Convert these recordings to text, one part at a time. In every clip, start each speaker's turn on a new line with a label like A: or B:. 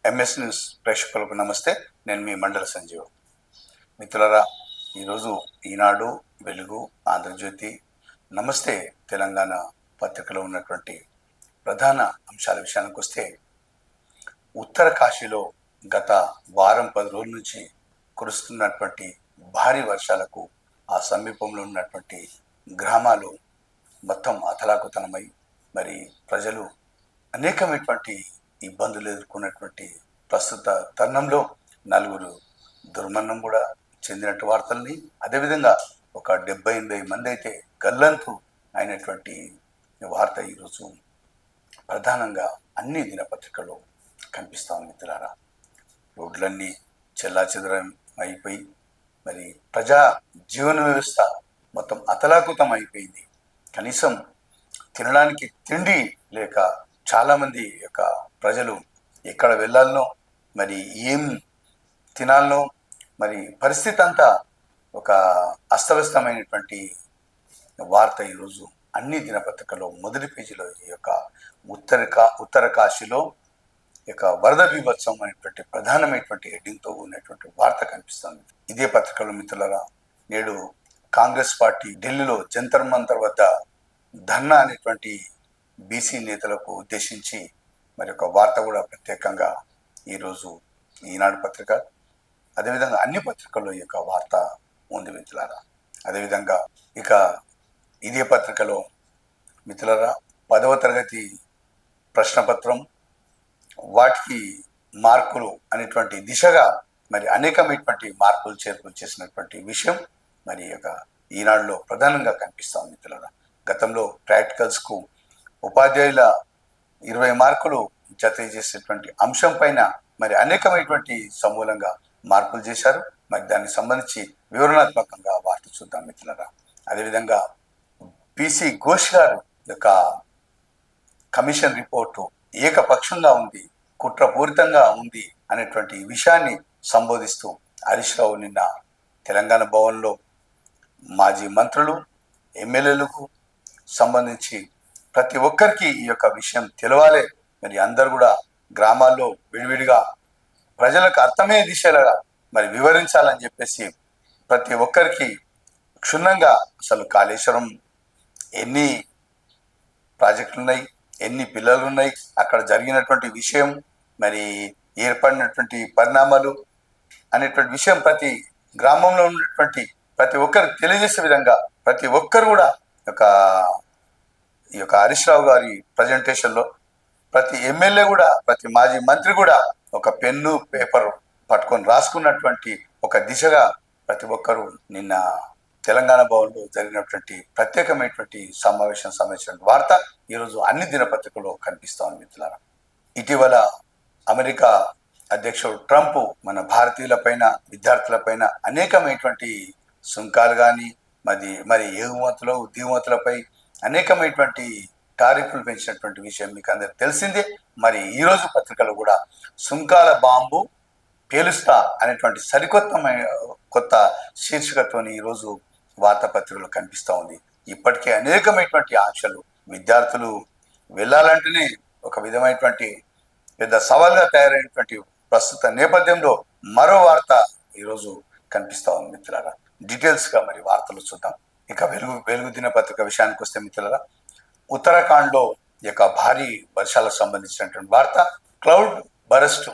A: MS news ప్రేక్షకులకు నమస్తే. నేను మీ మండల సంజీవ్. మిత్రులారా, ఈరోజు ఈనాడు, వెలుగు, ఆంధ్రజ్యోతి, నమస్తే తెలంగాణ పత్రికలో ఉన్నటువంటి ప్రధాన అంశాల విషయానికి వస్తే, ఉత్తర కాశీలో గత వారం 10 రోజుల నుంచి కురుస్తున్నటువంటి భారీ వర్షాలకు ఆ సమీపంలో ఉన్నటువంటి గ్రామాలు మొత్తం అతలాకుతలమై మరి ప్రజలు అనేకమైనటువంటి ఇబ్బందులు ఎదుర్కొన్నటువంటి ప్రస్తుత తరుణంలో నలుగురు దుర్మరణం కూడా చెందినట్టు వార్తల్ని, అదేవిధంగా ఒక 70-80 మంది అయితే గల్లంతు అయినటువంటి వార్త ఈరోజు ప్రధానంగా అన్ని దినపత్రికల్లో కనిపిస్తా ఉంది. మిత్రులారా, రోడ్లన్నీ చెల్లాచెదరం అయిపోయి మరి ప్రజా జీవన వ్యవస్థ మొత్తం అతలాకుతం అయిపోయింది. కనీసం తినడానికి తిండి లేక చాలామంది యొక్క ప్రజలు ఎక్కడ వెళ్ళాలనో, మరి ఏం తినాలనో, మరి పరిస్థితి అంతా ఒక అస్తవ్యస్తమైనటువంటి వార్త ఈరోజు అన్ని దినపత్రికల్లో మొదటి పేజీలో ఈ యొక్క ఉత్తర కాశీలో యొక్క వరద బీభత్సం అనేటువంటి ప్రధానమైనటువంటి హెడ్డింగ్తో ఉన్నటువంటి వార్త కనిపిస్తుంది. ఇదే పత్రికలో మిత్రులారా, నేడు కాంగ్రెస్ పార్టీ ఢిల్లీలో జంతర్ మంతర్ వద్ద ధర్నా అనేటువంటి బీసీ నేతలకు ఉద్దేశించి మరి ఒక వార్త కూడా ప్రత్యేకంగా ఈరోజు ఈనాడు పత్రిక, అదేవిధంగా అన్ని పత్రికల్లో ఈ యొక్క వార్త ఉంది మిత్రులారా. అదేవిధంగా ఇక ఇదే పత్రికలో మిత్రులారా, 10వ తరగతి ప్రశ్నపత్రం వాటికి మార్కులు అనేటువంటి దిశగా మరి అనేకమైనటువంటి మార్పులు చేర్పులు చేసినటువంటి విషయం మరి యొక్క ఈనాడులో ప్రధానంగా కనిపిస్తాం మిత్రులారా. గతంలో ప్రాక్టికల్స్కు ఉపాధ్యాయుల 20 మార్కులు జత చేసేటువంటి అంశం పైన మరి అనేకమైనటువంటి సమూలంగా మార్పులు చేశారు. మరి దానికి సంబంధించి వివరణాత్మకంగా వార్త చూద్దాం మిత్రులారా. అదేవిధంగా పిసి ఘోష్ గారు యొక్క కమిషన్ రిపోర్టు ఏకపక్షంగా ఉంది, కుట్రపూరితంగా ఉంది అనేటువంటి విషయాన్ని సంబోధిస్తూ హరీష్ రావు నిన్న తెలంగాణ భవన్లో మాజీ మంత్రులు, ఎమ్మెల్యేలకు సంబంధించి ప్రతి ఒక్కరికి ఈ యొక్క విషయం తెలవాలి, మరి అందరు కూడా గ్రామాల్లో విడివిడిగా ప్రజలకు అర్థమయ్యే దిశగా మరి వివరించాలని చెప్పేసి ప్రతి ఒక్కరికి క్షుణ్ణంగా అసలు కాళేశ్వరం ఎన్ని ప్రాజెక్టులు ఉన్నాయి, ఎన్ని పిల్లలు ఉన్నాయి, అక్కడ జరిగినటువంటి విషయం, మరి ఏర్పడినటువంటి పరిణామాలు అనేటువంటి విషయం ప్రతి గ్రామంలో ఉన్నటువంటి ప్రతి ఒక్కరికి తెలియజేసే విధంగా ప్రతి ఒక్కరు కూడా ఈ యొక్క హరీష్ రావు గారి ప్రజెంటేషన్లో ప్రతి ఎమ్మెల్యే కూడా, ప్రతి మాజీ మంత్రి కూడా ఒక పెన్ను పేపర్ పట్టుకొని రాసుకున్నటువంటి ఒక దిశగా ప్రతి ఒక్కరూ నిన్న తెలంగాణ భవన్లో జరిగినటువంటి ప్రత్యేకమైనటువంటి సమావేశం సంబంధించిన వార్త ఈరోజు అన్ని దినపత్రికల్లో కనిపిస్తా ఉంది మిత్రులారా. ఇటీవల అమెరికా అధ్యక్షుడు ట్రంప్ మన భారతీయులపైన, విద్యార్థులపైన అనేకమైనటువంటి సుంకాలు కానీ మరి ఎగుమతులు, దిగుమతులపై అనేకమైనటువంటి టారిఫ్లు పెంచినటువంటి విషయం మీకు అందరికి తెలిసిందే. మరి ఈరోజు పత్రికలు కూడా సుంకాల బాంబు పేలుస్తా అనేటువంటి కొత్త శీర్షికతోని ఈరోజు వార్తాపత్రికలు కనిపిస్తూ ఉంది. ఇప్పటికే అనేకమైనటువంటి ఆంక్షలు, విద్యార్థులు వెళ్ళాలంటేనే ఒక విధమైనటువంటి పెద్ద సవాల్గా తయారైనటువంటి ప్రస్తుత నేపథ్యంలో మరో వార్త ఈరోజు కనిపిస్తా ఉంది మిత్రులారా. డీటెయిల్స్గా మరి వార్తలు చూద్దాం. ఇక వెలుగు దినపత్రిక విషయానికి వస్తే మిత్రులారా, ఉత్తరాఖండ్లో యొక్క భారీ వర్షాలకు సంబంధించినటువంటి వార్త, క్లౌడ్ బరస్ట్,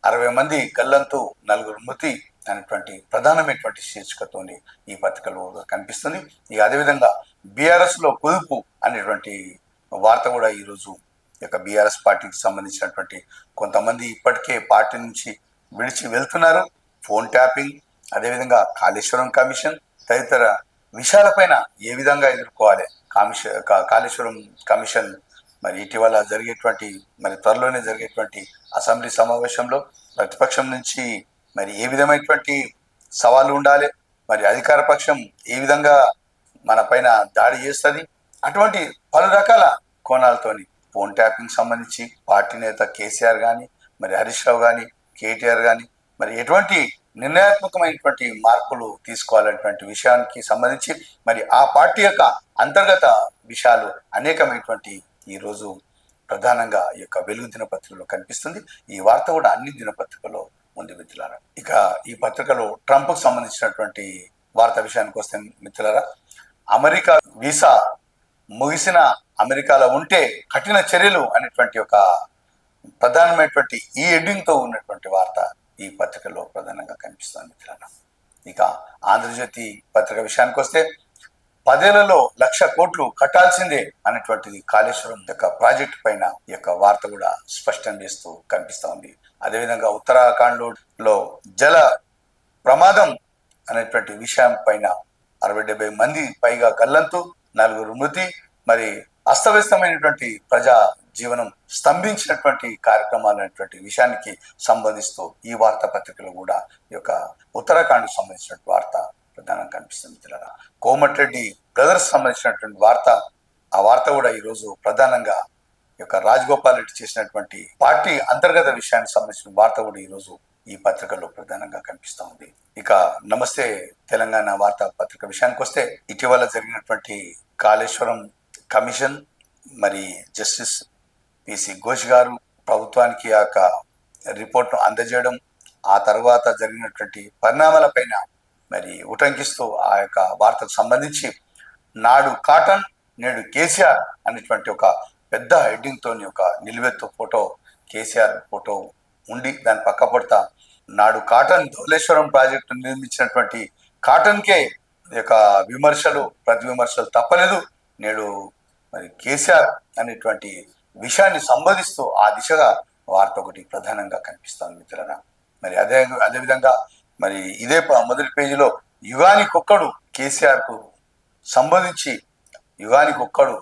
A: 60 మంది గల్లంతు, 4 మృతి అనేటువంటి ప్రధానమైనటువంటి శీర్షికతోని ఈ పత్రికలో కనిపిస్తుంది. ఇక అదేవిధంగా బీఆర్ఎస్లో పొదుపు అనేటువంటి వార్త కూడా ఈరోజు యొక్క బీఆర్ఎస్ పార్టీకి సంబంధించినటువంటి కొంతమంది ఇప్పటికే పార్టీ నుంచి విడిచి వెళ్తున్నారు. ఫోన్ ట్యాపింగ్, అదేవిధంగా కాళేశ్వరం కమిషన్ తదితర విషయాలపైన ఏ విధంగా ఎదుర్కోవాలి, కాళేశ్వరం కమిషన్ మరి ఇటీవల జరిగేటువంటి మరి త్వరలోనే జరిగేటువంటి అసెంబ్లీ సమావేశంలో ప్రతిపక్షం నుంచి మరి ఏ విధమైనటువంటి సవాళ్ళు ఉండాలి, మరి అధికార పక్షం ఏ విధంగా మన పైన దాడి చేస్తుంది, అటువంటి పలు రకాల కోణాలతోని ఫోన్ ట్యాపింగ్ సంబంధించి పార్టీ నేత కేసీఆర్ కానీ, మరి హరీష్ రావు కానీ, కేటీఆర్ కానీ మరి ఎటువంటి నిర్ణయాత్మకమైనటువంటి మార్పులు తీసుకోవాలనేటువంటి విషయానికి సంబంధించి మరి ఆ పార్టీ యొక్క అంతర్గత విషయాలు అనేకమైనటువంటి ఈరోజు ప్రధానంగా ఈ యొక్క వెలుగు దినపత్రికలో కనిపిస్తుంది. ఈ వార్త కూడా అన్ని దినపత్రికలో ఉంది మిత్రులారా. ఇక ఈ పత్రికలో ట్రంప్కు సంబంధించినటువంటి వార్త విషయానికి వస్తే మిత్రులారా, అమెరికా వీసా ముగిసిన అమెరికాలో ఉంటే కఠిన చర్యలు అనేటువంటి ఒక ప్రధానమైనటువంటి ఈ హెడ్డింగ్ తో ఉన్నటువంటి వార్త ఈ పత్రికలో ప్రధానంగా కనిపిస్తుంది మిత్రులారా. ఇక ఆంధ్రజ్యోతి పత్రిక విషయానికి వస్తే 10 ఏళ్లలో 1,00,000 కోట్లు కట్టాల్సిందే అనేటువంటిది కాళేశ్వరం యొక్క ప్రాజెక్టు పైన ఈ యొక్క వార్త కూడా స్పష్టం చేస్తూ కనిపిస్తా ఉంది. అదేవిధంగా ఉత్తరాఖండ్ లో జల ప్రమాదం అనేటువంటి విషయం పైన 60-70 మంది పైగా గల్లంతు, 4 మృతి, మరి అస్తవ్యస్తమైనటువంటి ప్రజా జీవనం స్తంభించినటువంటి కార్యక్రమాలు అనేటువంటి విషయానికి సంబంధిస్తూ ఈ వార్తాపత్రికలో కూడా ఈ యొక్క ఉత్తరాఖండ్కి సంబంధించిన వార్త ప్రధానంగా కనిపిస్తుంది మిత్రులారా. కోమటిరెడ్డి బ్రదర్స్ సంబంధించినటువంటి వార్త, ఆ వార్త కూడా ఈరోజు ప్రధానంగా ఈ యొక్క రాజగోపాల్ రెడ్డి చేసినటువంటి పార్టీ అంతర్గత విషయానికి సంబంధించిన వార్త కూడా ఈరోజు ఈ పత్రికలో ప్రధానంగా కనిపిస్తూ ఉంది. ఇక నమస్తే తెలంగాణ వార్తా పత్రిక విషయానికి వస్తే ఇటీవల జరిగినటువంటి కాళేశ్వరం కమిషన్, మరి జస్టిస్ పిసి ఘోష్ గారు ప్రభుత్వానికి ఆ యొక్క రిపోర్ట్ను అందజేయడం, ఆ తర్వాత జరిగినటువంటి పరిణామాలపైన మరి ఉటంకిస్తూ ఆ యొక్క వార్తకు సంబంధించి నాడు కాటన్ నేడు కేసీఆర్ అనేటువంటి ఒక పెద్ద హెడ్డింగ్ తోని ఒక నిలువెత్తు ఫోటో, కేసీఆర్ ఫోటో ఉండి దాని పక్క పొడతా నాడు కాటన్ ధవళేశ్వరం ప్రాజెక్టు నిర్మించినటువంటి కాటన్కే ఈ యొక్క విమర్శలు ప్రతి విమర్శలు తప్పలేదు, నేడు మరి కేసీఆర్ అనేటువంటి విషయాన్ని సంబోధిస్తూ ఆ దిశగా వార్త ఒకటి ప్రధానంగా కనిపిస్తుంది మిత్రులారా. మరి అదేవిధంగా మరి ఇదే మొదటి పేజీలో యుగానికొక్కడు కేసీఆర్ కు సంబోధించి యుగానికొక్కడు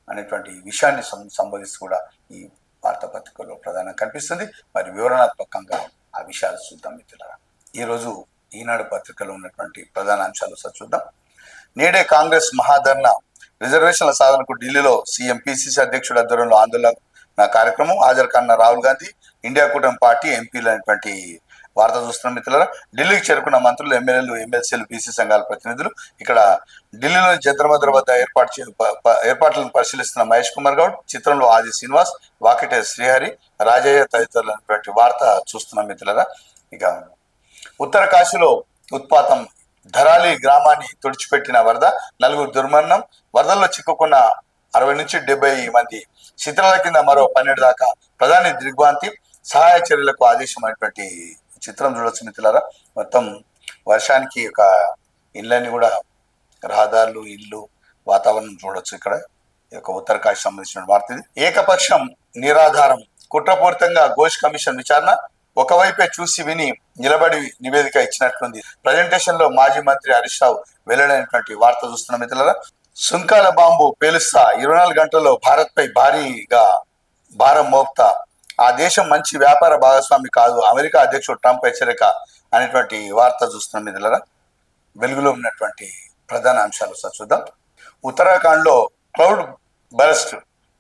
A: అనేటువంటి విషయాన్ని సంబోధిస్తూ కూడా ఈ వార్తాపత్రికలో ప్రధానంగా కనిపిస్తుంది. మరి వివరణాత్మకంగా ఆ విషయాలు చూద్దాం మిత్రులారా. ఈరోజు ఈనాడు పత్రికలో ఉన్నటువంటి ప్రధాన అంశాలు చూద్దాం. నేడే కాంగ్రెస్ మహాధర్నా, రిజర్వేషన్ల సాధనకు ఢిల్లీలో సీఎం పిసిసి అధ్యక్షుడు ఆధ్వర్యంలో ఆందోళన కార్యక్రమం, హాజరు కానున్న రాహుల్ గాంధీ, ఇండియా కూటమి పార్టీ ఎంపీలు అనేటువంటి వార్త చూస్తున్నాం మిత్రులారా. ఢిల్లీకి చేరుకున్న మంత్రులు, ఎమ్మెల్యేలు, ఎమ్మెల్సీలు, బీసీ సంఘాల ప్రతినిధులు ఇక్కడ ఢిల్లీలోని జంతర్ వద్ద ఏర్పాట్లను పరిశీలిస్తున్న మహేష్ కుమార్ గౌడ్, చిత్రంలో ఆది శ్రీనివాస్, వాకిటే శ్రీహరి, రాజయ్య తదితరులు అనేటువంటి వార్త చూస్తున్నాం మిత్రులారా. ఇక ఉత్తర కాశీలో ఉత్పాతం, ధరాలి గ్రామాన్ని తుడిచిపెట్టిన వరద, 4 దుర్మరణం, వరదల్లో చిక్కుకున్న 60 నుంచి 70 మంది, శిథిలాల కింద మరో 12 దాకా, ప్రధాని దిగ్భ్రాంతి, సహాయ చర్యలకు ఆదేశం అనేటువంటి చిత్రం చూడొచ్చు మిత్రులారా. మొత్తం వర్షానికి ఒక ఇళ్ళని కూడా రహదారులు, ఇల్లు, వాతావరణం చూడొచ్చు. ఇక్కడ ఈ యొక్క ఉత్తర కాశీ సంబంధించిన వార్త ఇది. ఏకపక్షం నిరాధారం, కుట్రపూరితంగా ఘోష్ కమిషన్ విచారణ, ఒకవైపే చూసి విని నిలబడి నివేదిక ఇచ్చినట్లుంది. ప్రజెంటేషన్ లో మాజీ మంత్రి హరీష్ రావు వెల్లడైనటువంటి వార్త చూస్తున్న మిత్రులారా. సుంకాల బాంబు పేలుస్తా 24 గంటల్లో భారత్ పై భారీగా భారం మోపుతా, ఆ దేశం మంచి వ్యాపార భాగస్వామి కాదు, అమెరికా అధ్యక్షుడు ట్రంప్ హెచ్చరిక అనేటువంటి వార్త చూస్తున్న మిత్రులారా. వెలుగులో ఉన్నటువంటి ప్రధాన అంశాలు చూద్దాం. ఉత్తరాఖండ్ లో క్లౌడ్ బరస్ట్,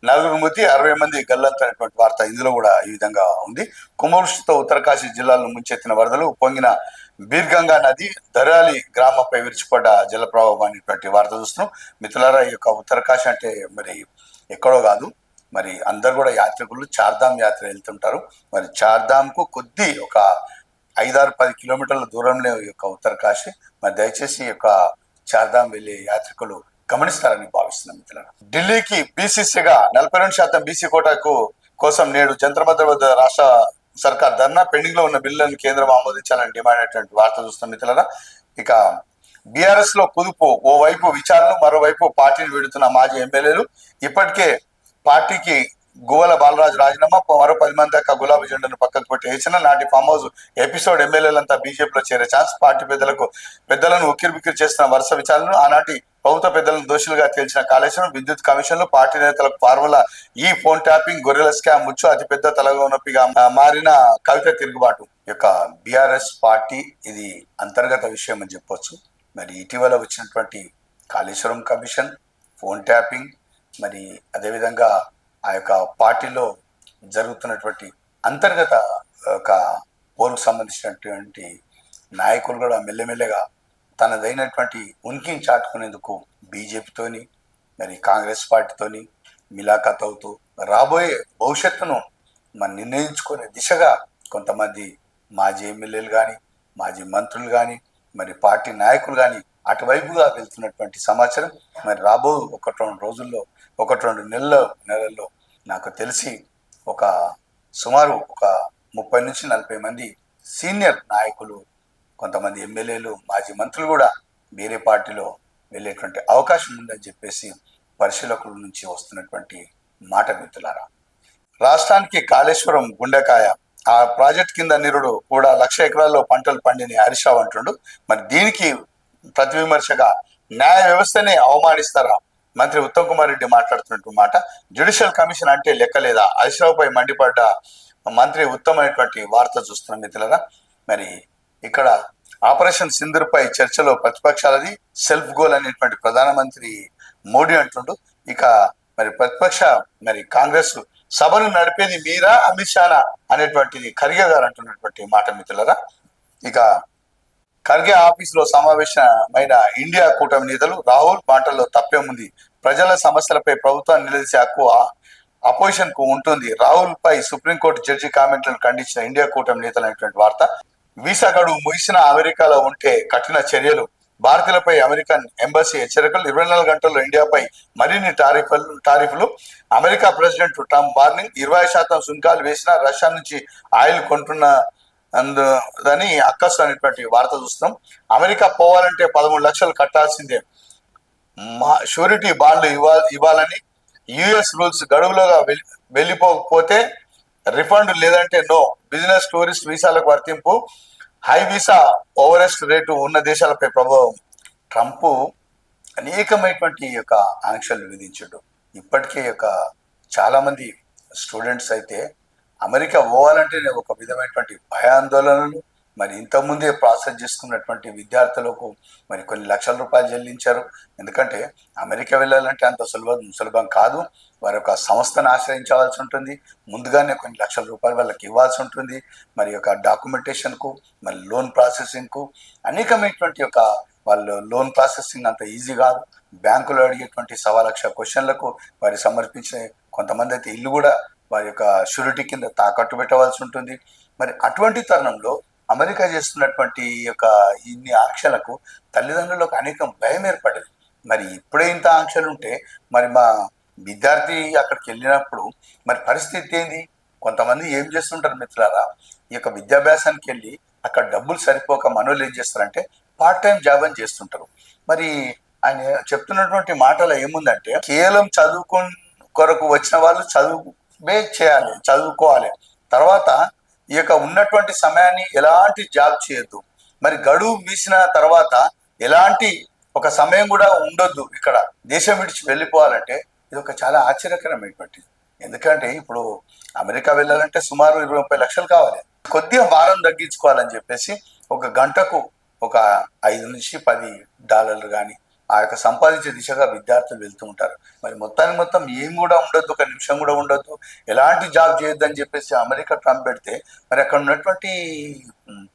A: 4 మృతి, 60 మంది గల్లంతు అనేటువంటి వార్త ఇందులో కూడా ఈ విధంగా ఉంది. కుంభవృష్టితో ఉత్తరకాశీ జిల్లాలను ముంచెత్తిన వరదలు, పొంగిన బీర్గంగా నది, దరాలి గ్రామంపై విరిచిపడ్డ జలప్రవాహం అనేటువంటి వార్త చూస్తున్నాం మిత్రులారా. ఈ యొక్క ఉత్తరకాశీ అంటే మరి ఎక్కడో కాదు, మరి అందరు కూడా యాత్రికులు చార్ధామ్ యాత్ర వెళ్తుంటారు. మరి చార్ధామ్ కు కొద్ది ఒక 5-10 కిలోమీటర్ల దూరంలో ఈ యొక్క ఉత్తరకాశీ. మరి దయచేసి ఈ యొక్క చార్ధామ్ వెళ్లే యాత్రికులు గమనిస్తారని భావిస్తున్నాం మిత్రులారా. ఢిల్లీకి బీసీసీగా 42% బీసీ కోటాకు కోసం నేడు జంతర్ వద్ద రాష్ట్ర సర్కార్ ధర్నా, పెండింగ్ లో ఉన్న బిల్లులను కేంద్రం ఆమోదించాలని డిమాండ్ అయినటువంటి వార్త చూస్తున్నాం మిత్రులారా. ఇక బీఆర్ఎస్ లో కుదుపు, ఓవైపు విచారణలు, మరోవైపు పార్టీని వీడుతున్న మాజీ ఎమ్మెల్యేలు. ఇప్పటికే పార్టీకి గువ్వల బాలరాజు రాజీనామా, మరో 10 మంది దాకా గులాబీ జెండాను పక్కకు పెట్టి వేసిన నాటి ఫామ్ హౌస్ ఎపిసోడ్, ఎమ్మెల్యేలంతా బీజేపీలో చేరే ఛాన్స్, పార్టీ పెద్దలను ఉక్కిరిబిక్కిరి చేస్తున్న వరుస విచారణలు, ఆనాటి ప్రభుత్వ పెద్దలను దోషులుగా తేల్చిన కాళేశ్వరం, విద్యుత్ కమిషన్లు, పార్టీ నేతలకు ఫార్ములా ఈ ఫోన్ ట్యాపింగ్, గొర్రెల స్కామ్, ముచ్చు అతిపెద్ద తలనొప్పిగా మారిన కవిత తిరుగుబాటు. యొక్క బీఆర్ఎస్ పార్టీ ఇది అంతర్గత విషయం అని చెప్పొచ్చు. మరి ఇటీవల వచ్చినటువంటి కాళేశ్వరం కమిషన్, ఫోన్ ట్యాపింగ్, మరి అదేవిధంగా ఆ యొక్క పార్టీలో జరుగుతున్నటువంటి అంతర్గత ఒక పోరుకు సంబంధించినటువంటి నాయకులు కూడా మెల్లమెల్లగా తనదైనటువంటి ఉనికిని చాటుకునేందుకు బీజేపీతోని, మరి కాంగ్రెస్ పార్టీతోని మిలాఖత్ అవుతూ రాబోయే భవిష్యత్తును మనం నిర్ణయించుకునే దిశగా కొంతమంది మాజీ ఎమ్మెల్యేలు కానీ, మాజీ మంత్రులు కానీ, మరి పార్టీ నాయకులు కానీ అటువైపుగా వెళ్తున్నటువంటి సమాచారం. మరి రాబో 1-2 రోజుల్లో, 1-2 నెలల్లో నాకు తెలిసి ఒక సుమారు ఒక 30-40 మంది సీనియర్ నాయకులు, కొంతమంది ఎమ్మెల్యేలు, మాజీ మంత్రులు కూడా వేరే పార్టీలో వెళ్ళేటువంటి అవకాశం ఉందని చెప్పేసి పరిశీలకుల నుంచి వస్తున్నటువంటి మాట మిత్రులారా. రాష్ట్రానికి కాళేశ్వరం గుండెకాయ, ఆ ప్రాజెక్ట్ కింద నిరుడు కూడా 1,00,000 ఎకరాల్లో పంటలు పండిన హరీష్ రావు అంటుండు. మరి దీనికి ప్రతి విమర్శగా న్యాయ వ్యవస్థనే అవమానిస్తారా? మంత్రి ఉత్తమ్ కుమార్ రెడ్డి మాట్లాడుతున్నట్టు మాట. జ్యుడిషియల్ కమిషన్ అంటే లెక్కలేదా? హరీష్ రావుపై మండిపడ్డ మంత్రి ఉత్తమ్ అనేటువంటి వార్త చూస్తున్నాం మిత్రులారా. మరి ఇక్కడ ఆపరేషన్ సింధూర్పై చర్చలో ప్రతిపక్షాలది సెల్ఫ్ గోల్ అనేటువంటి ప్రధానమంత్రి మోడీ అంటుండు. ఇక మరి ప్రతిపక్ష మరి కాంగ్రెస్ సభను నడిపేది మీరా అమిత్ షానా అనేటువంటిది ఖర్గే గారు అంటున్నటువంటి మాట మిత్రులరా. ఇక ఖర్గే ఆఫీసులో సమావేశమైన ఇండియా కూటమి నేతలు రాహుల్ మాటల్లో తప్పేముంది, ప్రజల సమస్యలపై ప్రభుత్వాన్ని నిలదీసే హక్కు అపోజిషన్ కు ఉంటుంది. రాహుల్ పై సుప్రీంకోర్టు జడ్జి కామెంట్లను ఖండించిన ఇండియా కూటమి నేతలు అనేటువంటి వార్త. వీసా గడువు ముగిసిన అమెరికాలో ఉంటే కఠిన చర్యలు, భారతీయులపై అమెరికన్ ఎంబసీ హెచ్చరికలు, 24 గంటల్లో ఇండియాపై మరిన్ని టారిఫ్లు, అమెరికా ప్రెసిడెంట్ ట్రంప్ వార్నింగ్, 20% సుంకాలు వేసిన రష్యా నుంచి ఆయిల్ కొంటున్నదని అక్కసు అనేటువంటి వార్త చూస్తున్నాం. అమెరికా పోవాలంటే 13 లక్షలు కట్టాల్సిందే, షూరిటీ బాండ్లు ఇవ్వాలని యుఎస్ రూల్స్, గడువులోగా వెళ్ళిపోకపోతే రిఫండ్ లేదంటే నో, బిజినెస్ టూరిస్ట్ వీసాలకు వర్తింపు, హై వీసా ఓవరెస్ట్ రేటు ఉన్న దేశాలపై ప్రభావం. ట్రంప్ అనేకమైనటువంటి యొక్క ఆంక్షలు విధించాడు. ఇప్పటికే యొక్క చాలా మంది స్టూడెంట్స్ అయితే అమెరికా పోవాలంటేనే ఒక విధమైనటువంటి భయాందోళనలు, మరి ఇంతకుముందే ప్రాసెస్ చేసుకున్నటువంటి విద్యార్థులకు మరి కొన్ని లక్షల రూపాయలు చెల్లించారు. ఎందుకంటే అమెరికా వెళ్ళాలంటే అంత సులభం కాదు. వారి యొక్క సంస్థను ఆశ్రయించవలసి ఉంటుంది, ముందుగానే కొన్ని లక్షల రూపాయలు వాళ్ళకి ఇవ్వాల్సి ఉంటుంది. మరి యొక్క డాక్యుమెంటేషన్కు, మరి లోన్ ప్రాసెసింగ్కు, అనేకమైనటువంటి యొక్క వాళ్ళు లోన్ ప్రాసెసింగ్ అంత ఈజీ కాదు. బ్యాంకులో అడిగేటువంటి 1,00,000 క్వశ్చన్లకు వారి సమర్పించిన కొంతమంది అయితే ఇల్లు కూడా వారి యొక్క షూరిటీ కింద తాకట్టు పెట్టవలసి ఉంటుంది. మరి అటువంటి తరుణంలో అమెరికా చేస్తున్నటువంటి యొక్క ఇన్ని ఆంక్షలకు తల్లిదండ్రులకు అనేక భయం ఏర్పడేది. మరి ఇప్పుడే ఇంత ఆంక్షలు ఉంటే మరి మా విద్యార్థి అక్కడికి వెళ్ళినప్పుడు మరి పరిస్థితి ఏంది? కొంతమంది ఏం చేస్తుంటారు మిత్రులారా, ఈ యొక్క విద్యాభ్యాసానికి వెళ్ళి అక్కడ డబ్బులు సరిపోక మనోళ్ళు ఏం చేస్తారంటే పార్ట్ టైం జాబ్ అని చేస్తుంటారు. మరి ఆయన చెప్తున్నటువంటి మాటలో ఏముందంటే కేవలం కొరకు వచ్చిన వాళ్ళు చదువువే చేయాలి, చదువుకోవాలి, తర్వాత ఈ యొక్క ఉన్నటువంటి సమయాన్ని ఎలాంటి జాబ్ చేయొద్దు, మరి గడువు వీసిన తర్వాత ఎలాంటి ఒక సమయం కూడా ఉండొద్దు, ఇక్కడ దేశం విడిచి వెళ్ళిపోవాలంటే ఇది ఒక చాలా ఆశ్చర్యకరమైనటువంటిది. ఎందుకంటే ఇప్పుడు అమెరికా వెళ్ళాలంటే సుమారు 20-30 లక్షలు కావాలి. కొద్దిగా భారం తగ్గించుకోవాలని చెప్పేసి ఒక గంటకు ఒక $5-10 కానీ ఆ యొక్క సంపాదించే దిశగా విద్యార్థులు వెళ్తూ ఉంటారు. మరి మొత్తం ఏం కూడా ఉండొద్దు, ఒక నిమిషం కూడా ఉండొద్దు, ఎలాంటి జాబ్ చేయొద్దని చెప్పేసి అమెరికా ట్రంప్ పెడితే మరి అక్కడ ఉన్నటువంటి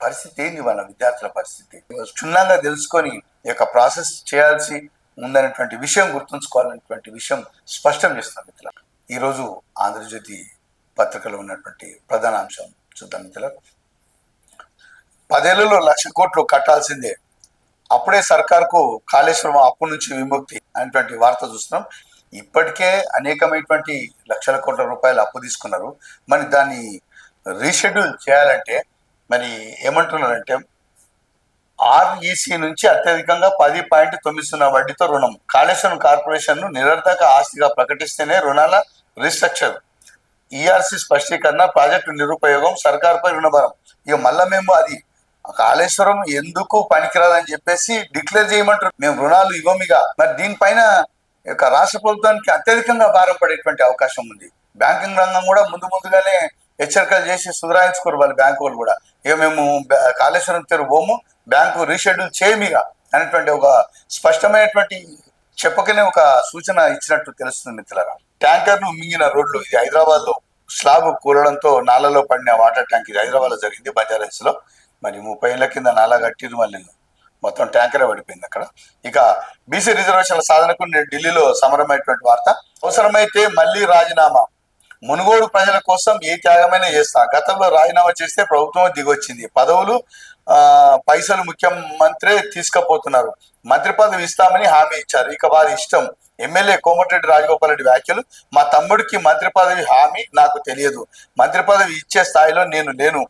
A: పరిస్థితి ఏంది, వాళ్ళ విద్యార్థుల పరిస్థితి క్షుణ్ణంగా తెలుసుకొని ఈ యొక్క ప్రాసెస్ చేయాల్సి ఉందనేటువంటి విషయం గుర్తుంచుకోవాలనేటువంటి విషయం స్పష్టం చేస్తాం మిత్రులు. ఈరోజు ఆంధ్రజ్యోతి పత్రికలో ఉన్నటువంటి ప్రధాన అంశం చూద్దాం మిత్రులు. 10 ఏళ్లలో 1,00,000 కోట్లు కట్టాల్సిందే, అప్పుడే సర్కార్కు కాళేశ్వరం అప్పు నుంచి విముక్తి అనేటువంటి వార్త చూస్తున్నాం. ఇప్పటికే అనేకమైనటువంటి లక్షల కోట్ల రూపాయలు అప్పు తీసుకున్నారు. మరి దాన్ని రీషెడ్యూల్ చేయాలంటే మరి ఏమంటున్నారంటే ఆర్ఈసి నుంచి అత్యధికంగా 10.90 వడ్డీతో రుణం, కాళేశ్వరం కార్పొరేషన్ను నిరర్ధక ఆస్తిగా ప్రకటిస్తేనే రుణాల రీస్ట్రక్చర్, ఈఆర్సి స్పష్టీకరణ, ప్రాజెక్టు నిరుపయోగం, సర్కార్పై రుణభారం. ఇక మళ్ళా మేము అది కాళేశ్వరం ఎందుకు పనికిరాదని చెప్పేసి డిక్లేర్ చేయమంటారు, మేము రుణాలు ఇవ్వమిగా. మరి దీనిపైన యొక్క రాష్ట్ర ప్రభుత్వానికి అత్యధికంగా భారం పడేటువంటి అవకాశం ఉంది. బ్యాంకింగ్ రంగం కూడా ముందుగానే హెచ్చరికలు చేసి సుధరాయించుకోరు వాళ్ళు, బ్యాంకు వాళ్ళు కూడా. ఇక మేము కాళేశ్వరం తెరు పోము, బ్యాంకు రీషెడ్యూల్ చేయమిగా అనేటువంటి ఒక స్పష్టమైనటువంటి చెప్పకనే ఒక సూచన ఇచ్చినట్టు తెలుస్తుంది మిత్రులారా. ట్యాంకర్ను మింగిన రోడ్లు, ఇది హైదరాబాద్ లో స్లాబ్ కూలడంతో నాలలో పడిన వాటర్ ట్యాంక్, ఇది హైదరాబాద్ లో జరిగింది, బంజారాహిల్స్ లో. మరి 30 ఏళ్ల కింద నాలా కట్టిరు, మళ్ళీ మొత్తం ట్యాంకరే పడిపోయింది అక్కడ. ఇక బీసీ రిజర్వేషన్ల సాధనకు ఢిల్లీలో సమరమైనటువంటి వార్త. అవసరమైతే మళ్ళీ రాజీనామా, మునుగోడు ప్రజల కోసం ఏ త్యాగమైనా చేస్తా. గతంలో రాజీనామా చేస్తే ప్రభుత్వం దిగొచ్చింది. పదవులు పైసలు ముఖ్యమంత్రి తీసుకుపోతున్నారు. మంత్రి పదవి ఇస్తామని హామీ ఇచ్చారు. ఇక వారి ఇష్టం. ఎమ్మెల్యే కోమటిరెడ్డి రాజగోపాల్ రెడ్డి వ్యాఖ్యలు. మా తమ్ముడికి మంత్రి పదవి హామీ నాకు తెలియదు. మంత్రి పదవి ఇచ్చే స్థాయిలో నేను లేను.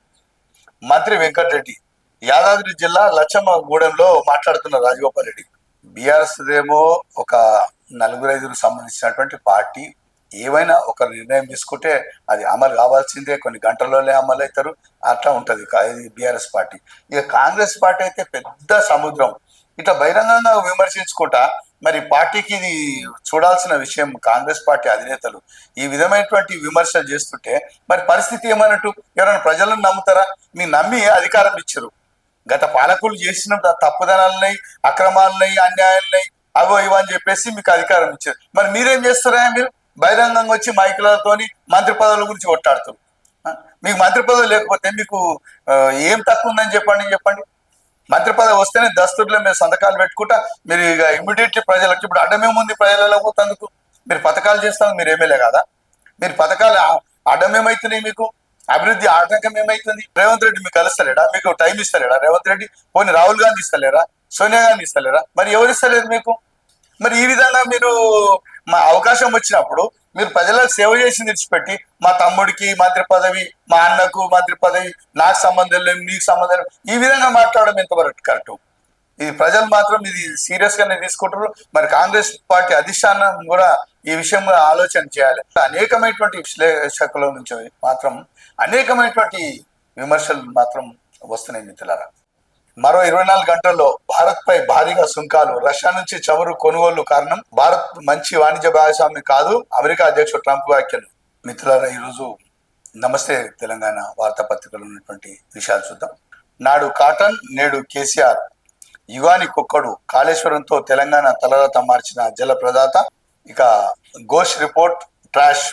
A: మంత్రి వెంకటరెడ్డి యాదాద్రి జిల్లా లచ్చమ్మగూడెంలో మాట్లాడుతున్న రాజగోపాల్ రెడ్డి. బీఆర్ఎస్ ఏమో ఒక 4-5 సంబంధించినటువంటి పార్టీ. ఏమైనా ఒక నిర్ణయం తీసుకుంటే అది అమలు కావాల్సిందే, కొన్ని గంటల్లోనే అమలు అవుతారు. అట్లా ఉంటుంది బీఆర్ఎస్ పార్టీ. ఇక కాంగ్రెస్ పార్టీ అయితే పెద్ద సముద్రం. ఇట్లా బహిరంగంగా విమర్శించుకుంటా మరి పార్టీకి ఇది చూడాల్సిన విషయం. కాంగ్రెస్ పార్టీ అధినేతలు ఈ విధమైనటువంటి విమర్శలు చేస్తుంటే మరి పరిస్థితి ఏమన్నట్టు? ఎవరైనా ప్రజలను నమ్ముతారా? మీ నమ్మి అధికారం ఇచ్చారు. గత పాలకులు చేసిన తప్పుదనాలున్నాయి, అక్రమాలున్నాయి, అన్యాయాలున్నాయి, అవో ఇవో అని చెప్పేసి మీకు అధికారం ఇచ్చారు. మరి మీరేం చేస్తారా? మీరు బహిరంగంగా వచ్చి మైకులతోని మంత్రి పదవుల గురించి కొట్టాడుతారు. మీకు మంత్రి పదవి లేకపోతే మీకు ఏం తక్కువ ఉందని చెప్పండి. మంత్రి పదవి వస్తేనే దస్తుర్లో మీరు సంతకాలు పెట్టుకుంటా మీరు ఇక ఇమ్మీడియట్లీ ప్రజలకు. ఇప్పుడు అడ్డమేముంది ప్రజలలో పోతందుకు? మీరు పథకాలు చేస్తాను, మీరు ఎమ్మెల్యే కాదా? మీరు పథకాలు అడ్డమేమవుతున్నాయి? మీకు అభివృద్ధి ఆటంకం ఏమైతుంది? రేవంత్ రెడ్డి మీకు కలుస్తలేడా? మీకు టైం ఇస్తలేడా రేవంత్ రెడ్డి? పోనీ రాహుల్ గాంధీ ఇస్తలేరా? సోనియా గాంధీ ఇస్తలేరా? మరి ఎవరు ఇస్తలేరు మీకు? మరి ఈ విధంగా మీరు మా అవకాశం వచ్చినప్పుడు మీరు ప్రజలకు సేవ చేసి విడిచిపెట్టి మా తమ్ముడికి మంత్రి పదవి, మా అన్నకు మంత్రి పదవి, నాకు సంబంధం లేదు, నీకు సంబంధం లేదు, ఈ విధంగా మాట్లాడడం ఎంతవరకు కరెక్ట్? ఇది ప్రజలు మాత్రం ఇది సీరియస్ గానే తీసుకుంటారు. మరి కాంగ్రెస్ పార్టీ అధిష్టానం కూడా ఈ విషయంలో ఆలోచన చేయాలి. అనేకమైనటువంటి విశ్లేషకుల నుంచి మాత్రం అనేకమైనటువంటి విమర్శలు మాత్రం వస్తున్నాయి మిత్రులారా. మరో 24 గంటల్లో భారత్ పై భారీగా సుంకాలు. రష్యా నుంచి చమురు కొనుగోలు కారణం. భారత్ మంచి వాణిజ్య భాగస్వామి కాదు. అమెరికా అధ్యక్షుడు ట్రంప్ వ్యాఖ్యలు. మిత్రులారా, ఈరోజు నమస్తే తెలంగాణ వార్తాపత్రికలో ఉన్నటువంటి విషయాలు చూద్దాం. నాడు కాటన్, నేడు కేసీఆర్. యుగానికొక్కడు. కాళేశ్వరంతో తెలంగాణ తలరాత మార్చిన జల ప్రదాత. ఇక ఘోష్ రిపోర్ట్ ట్రాష్.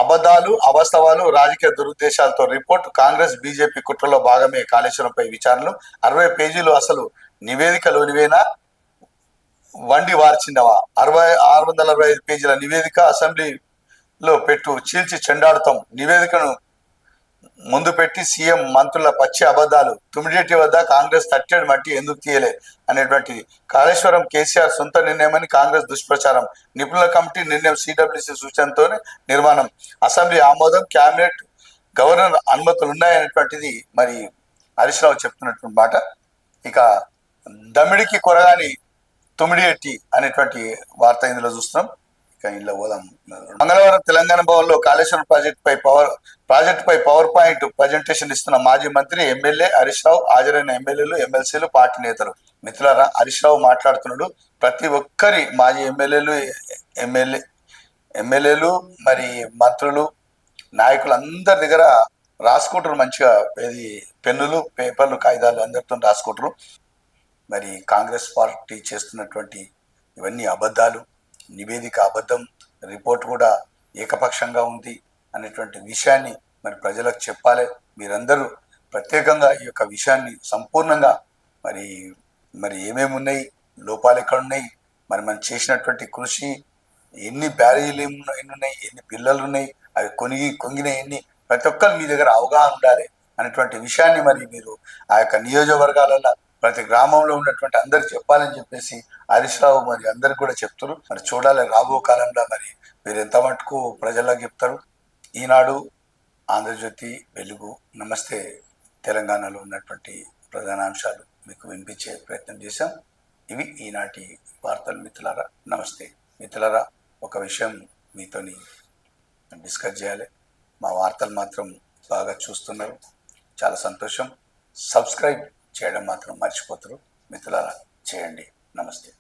A: అబద్ధాలు, అవాస్తవాలు, రాజకీయ దురుద్దేశాలతో రిపోర్ట్. కాంగ్రెస్ బీజేపీ కుట్రలో భాగమే కాళేశ్వరంపై విచారణలు. 60 పేజీలు అసలు నివేదికలోనివేనా? వండి వార్చిందవా? 665 పేజీల నివేదిక అసెంబ్లీలో పెట్టు చీల్చి చెండాడుతాం. నివేదికను ముందు పెట్టి సీఎం మంత్రుల పచ్చి అబద్ధాలు. తుమ్మిడిటి వద్ద కాంగ్రెస్ తట్టెడు మట్టి ఎందుకు తీయలే అనేటువంటి. కాళేశ్వరం కేసీఆర్ సొంత నిర్ణయమని కాంగ్రెస్ దుష్ప్రచారం. నిపుణుల కమిటీ నిర్ణయం సిడబ్ల్యూసీ సూచనతోనే నిర్మాణం. అసెంబ్లీ ఆమోదం, క్యాబినెట్, గవర్నర్ అనుమతులు ఉన్నాయనేటువంటిది మరి హరీష్ రావు చెప్తున్నటువంటి మాట. ఇక దమిడికి కొరగాని తుమ్మిడిఎట్టి అనేటువంటి వార్త ఇందులో చూస్తున్నాం. ఇక ఇంట్లో పోదాం. మంగళవారం తెలంగాణ భవన్ లో కాళేశ్వరం ప్రాజెక్టుపై పవర్ పాయింట్ ప్రజెంటేషన్ ఇస్తున్న మాజీ మంత్రి, ఎమ్మెల్యే హరీష్ రావు. హాజరైన ఎమ్మెల్యేలు, ఎమ్మెల్సీలు, పార్టీ నేతలు. మిత్రులారా, హరీష్ రావు మాట్లాడుతున్నాడు. ప్రతి ఒక్కరి మాజీ ఎమ్మెల్యేలు మరి మంత్రులు, నాయకులు అందరి దగ్గర రాసుకుంటారు మంచిగా. ఇది పెన్నులు, పేపర్లు, కాగితాలు అందరితో రాసుకుంటారు. మరి కాంగ్రెస్ పార్టీ చేస్తున్నటువంటి ఇవన్నీ అబద్ధాలు. నివేదిక అబద్ధం, రిపోర్ట్ కూడా ఏకపక్షంగా ఉంది అనేటువంటి విషయాన్ని మరి ప్రజలకు చెప్పాలి. మీరందరూ ప్రత్యేకంగా ఈ యొక్క విషయాన్ని సంపూర్ణంగా మరి ఏమేమి ఉన్నాయి, లోపాలు ఎక్కడ ఉన్నాయి, మరి మనం చేసినటువంటి కృషి, ఎన్ని బ్యారేజీలు ఎన్ని ఉన్నాయి, ఎన్ని పిల్లలు ఉన్నాయి, అవి కొంగిన ఎన్ని, ప్రతి ఒక్కరు మీ దగ్గర అవగాహన ఉండాలి అనేటువంటి విషయాన్ని మరి మీరు ఆ యొక్క నియోజకవర్గాలలో ప్రతి గ్రామంలో ఉన్నటువంటి అందరికి చెప్పాలని చెప్పేసి హరీష్ రావు మరి అందరికి కూడా చెప్తారు. మరి చూడాలి రాబో కాలంలో మరి మీరు ఎంత మటుకు ప్రజలకు చెప్తారు. ఈనాడు, ఆంధ్రజ్యోతి, వెలుగు, నమస్తే తెలంగాణలో ఉన్నటువంటి ప్రధాన అంశాలు మీకు వినిపించే ప్రయత్నం చేశాం. ఇవి ఈనాటి వార్తలు మిత్రులారా. నమస్తే మిత్రులారా. ఒక విషయం మీతోని డిస్కస్ చేయాలి. మా వార్తలు మాత్రం బాగా చూస్తున్నారు, చాలా సంతోషం. సబ్స్క్రైబ్ చేయడం మాత్రం మర్చిపోతారు మిత్రులారా, చేయండి. నమస్తే.